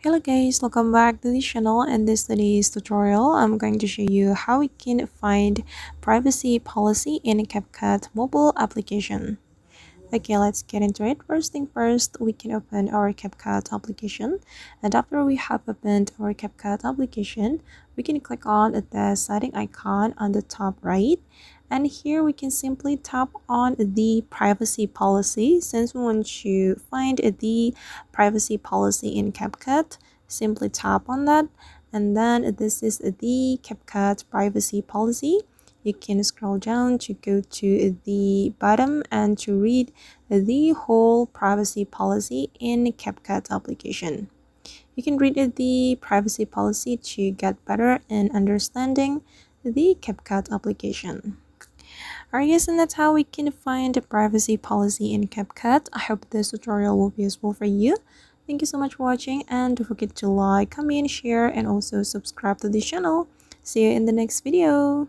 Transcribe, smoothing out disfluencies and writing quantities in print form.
Hello guys, welcome back to the channel. In this today's tutorial, I'm going to show you how we can find privacy policy in CapCut mobile application. Okay, let's get into it. First thing first, we can open our CapCut application, and after we have opened our CapCut application, we can click on the setting icon on the top right, and here we can simply tap on the privacy policy. Since we want to find the privacy policy in CapCut, simply tap on that, and then this is the CapCut privacy policy. You can scroll down to go to the bottom and to read the whole privacy policy in CapCut application. You can read the privacy policy to get better in understanding the CapCut application. Alright guys, and that's how we can find the privacy policy in CapCut. I hope this tutorial will be useful for you. Thank you so much for watching, and don't forget to like, comment, share, and also subscribe to the channel. See you in the next video.